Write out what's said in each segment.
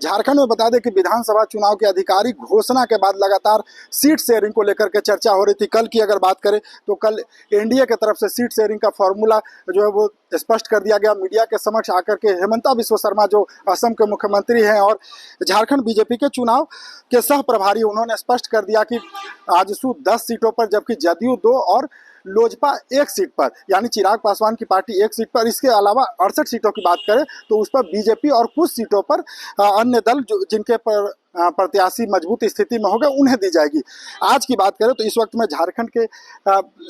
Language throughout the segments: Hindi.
झारखंड में बता दें कि विधानसभा चुनाव की आधिकारिक घोषणा के बाद लगातार सीट शेयरिंग को लेकर के चर्चा हो रही थी। कल की अगर बात करें तो कल एनडीए की तरफ से सीट शेयरिंग का फॉर्मूला जो है वो स्पष्ट कर दिया गया। मीडिया के समक्ष आकर के हेमंता बिस्वा शर्मा जो असम के मुख्यमंत्री हैं और झारखंड बीजेपी के चुनाव के सह प्रभारी, उन्होंने स्पष्ट कर दिया कि आजसू 10 सीटों पर जबकि जदयू 2 और लोजपा 1 सीट पर, यानी चिराग पासवान की पार्टी 1 सीट पर, इसके अलावा 68 सीटों की बात करें तो उस पर बीजेपी और कुछ सीटों पर अन्य दल जिनके पर प्रत्याशी मजबूत स्थिति में हो गए उन्हें दी जाएगी। आज की बात करें तो इस वक्त मैं झारखंड के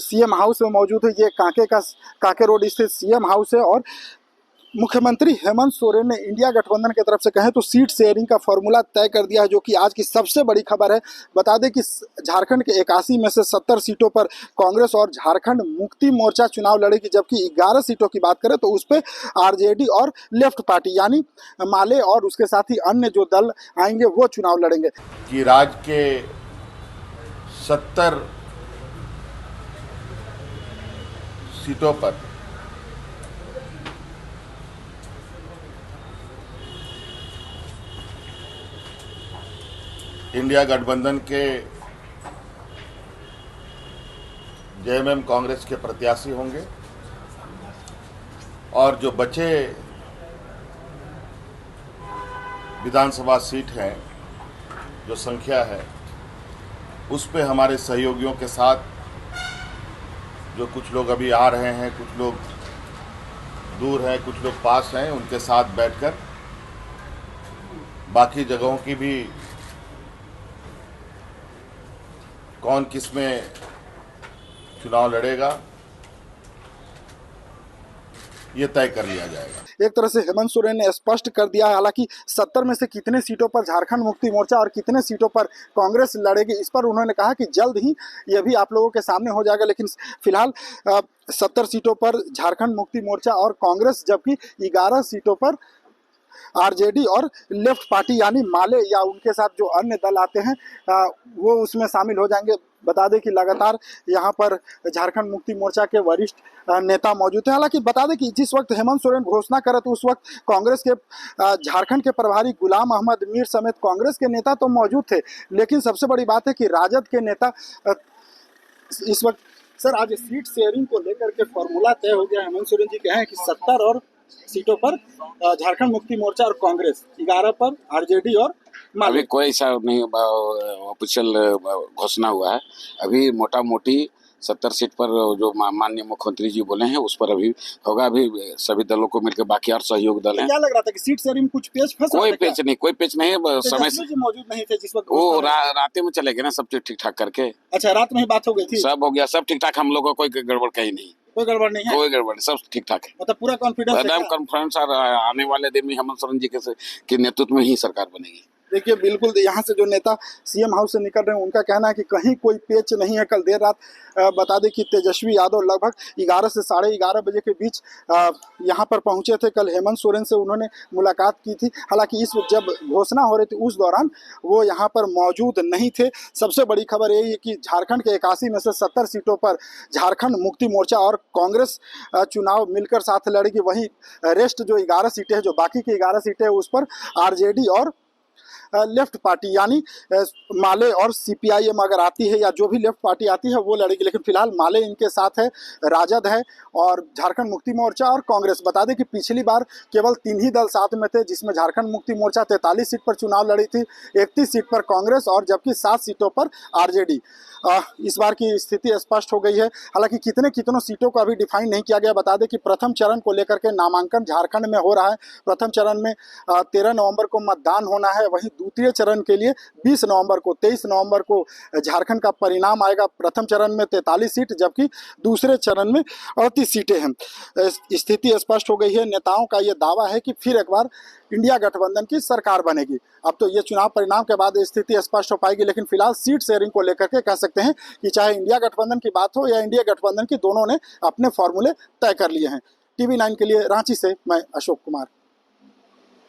सीएम हाउस में मौजूद हूँ। ये कांके रोड स्थित सीएम हाउस है और मुख्यमंत्री हेमंत सोरेन ने इंडिया गठबंधन की तरफ से कहें तो सीट शेयरिंग का फॉर्मूला तय कर दिया है, जो कि आज की सबसे बड़ी खबर है। बता दें कि झारखंड के 81 में से 70 सीटों पर कांग्रेस और झारखंड मुक्ति मोर्चा चुनाव लड़ेगी, जबकि 11 सीटों की बात करें तो उस पर आरजेडी और लेफ्ट पार्टी यानी माले और उसके साथ ही अन्य जो दल आएंगे वो चुनाव लड़ेंगे। कि राज्य के 70 सीटों पर इंडिया गठबंधन के जेएमएम कांग्रेस के प्रत्याशी होंगे और जो बचे विधानसभा सीट हैं, जो संख्या है, उस पे हमारे सहयोगियों के साथ जो कुछ लोग अभी आ रहे हैं, कुछ लोग दूर हैं, कुछ लोग पास हैं, उनके साथ बैठकर बाकी जगहों की भी कौन किस में चुनाव लड़ेगा ये तय कर लिया जाएगा। एक तरह से हेमंत सोरेन ने स्पष्ट कर दिया है, हालांकि 70 में से कितने सीटों पर झारखंड मुक्ति मोर्चा और कितने सीटों पर कांग्रेस लड़ेगी इस पर उन्होंने कहा कि जल्द ही ये भी आप लोगों के सामने हो जाएगा। लेकिन फिलहाल 70 सीटों पर झारखंड मुक्ति मोर्चा और कांग्रेस, जबकि 11 सीटों पर आरजेडी और लेफ्ट पार्टी यानी माले या उनके साथ जो अन्य दल आते हैं वो उसमें शामिल हो जाएंगे। बता दें कि लगातार यहाँ पर झारखंड मुक्ति मोर्चा के वरिष्ठ नेता मौजूद हैं। हालांकि बता दें कि जिस वक्त हेमंत सोरेन घोषणा करे तो उस वक्त कांग्रेस के झारखंड के प्रभारी गुलाम अहमद मीर समेत कांग्रेस के नेता तो मौजूद थे, लेकिन सबसे बड़ी बात है कि राजद के नेता इस वक्त। सर, आज सीट शेयरिंग को लेकर के फॉर्मूला तय हो गया। हेमंत सोरेन जी कहे हैं कि 70 और सीटों पर झारखंड मुक्ति मोर्चा और कांग्रेस, 11 पर आरजेडी और अभी कोई ऐसा नहीं ऑफिशियल घोषणा हुआ है। अभी मोटा मोटी 70 सीट पर जो माननीय मुख्यमंत्री जी बोले हैं उस पर अभी होगा। अभी सभी दलों को मिलकर बाकी और सहयोग दल हैं। क्या लग रहा था कि सीट शेयरिंग में कुछ पेच फंस रहा था? कोई पेच नहीं है। समय से मौजूद नहीं थे जिस वक्त वो रात में चले गए ना, सब ठीक ठाक करके। अच्छा, रात में ही बात हो गई थी? सब हो गया, सब ठीक ठाक। हम लोग को कोई गड़बड़ कहीं नहीं। कोई गड़बड़ नहीं है? कोई गड़बड़ नहीं, सब ठीक ठाक है। मतलब पूरा कॉन्फिडेंस, एकदम कॉन्फिडेंस। आने वाले दिन में हेमंत सोरेन जी के नेतृत्व में ही सरकार बनेगी। देखिए, बिल्कुल यहाँ से जो नेता सीएम हाउस से निकल रहे हैं उनका कहना है कि कहीं कोई पेच नहीं है। कल देर रात बता दें कि तेजस्वी यादव लगभग 11 से 11:30 बजे के बीच यहाँ पर पहुँचे थे। कल हेमंत सोरेन से उन्होंने मुलाकात की थी। हालांकि इस जब घोषणा हो रही थी उस दौरान वो यहाँ पर मौजूद नहीं थे। सबसे बड़ी खबर यही है कि झारखंड के 81 में से 70 सीटों पर झारखंड मुक्ति मोर्चा और कांग्रेस चुनाव मिलकर साथ लड़ेगी। वहीं रेस्ट जो 11 सीटें हैं, जो बाकी की 11 सीटें हैं, उस पर आरजेडी और लेफ्ट पार्टी यानी माले और सीपीआईएम अगर आती है या जो भी लेफ्ट पार्टी आती है वो लड़ेगी। लेकिन फिलहाल माले इनके साथ है, राजद है और झारखंड मुक्ति मोर्चा और कांग्रेस। बता दें कि पिछली बार केवल 3 ही दल साथ में थे, जिसमें झारखंड मुक्ति मोर्चा 43 सीट पर चुनाव लड़ी थी, 31 सीट पर कांग्रेस और जबकि 7 सीटों पर आरजेडी। इस बार की स्थिति स्पष्ट हो गई है। हालांकि कितनों सीटों को अभी डिफाइन नहीं किया गया। बता दें कि प्रथम चरण को लेकर के नामांकन झारखंड में हो रहा है। प्रथम चरण में 13 नवंबर को मतदान होना है। वहीं द्वितीय चरण के लिए 20 नवंबर को 23 नवंबर को झारखंड का परिणाम आएगा। प्रथम चरण में 43 सीट जबकि दूसरे चरण में 38 सीटें हैं। स्थिति स्पष्ट हो गई है। नेताओं का ये दावा है कि फिर एक बार इंडिया गठबंधन की सरकार बनेगी। अब तो ये चुनाव परिणाम के बाद स्थिति स्पष्ट हो पाएगी। लेकिन फिलहाल सीट शेयरिंग को लेकर के कह सकते हैं कि चाहे इंडिया गठबंधन की बात हो या इंडिया गठबंधन की, दोनों ने अपने फॉर्मूले तय कर लिए हैं। TV9 के लिए रांची से मैं अशोक कुमार।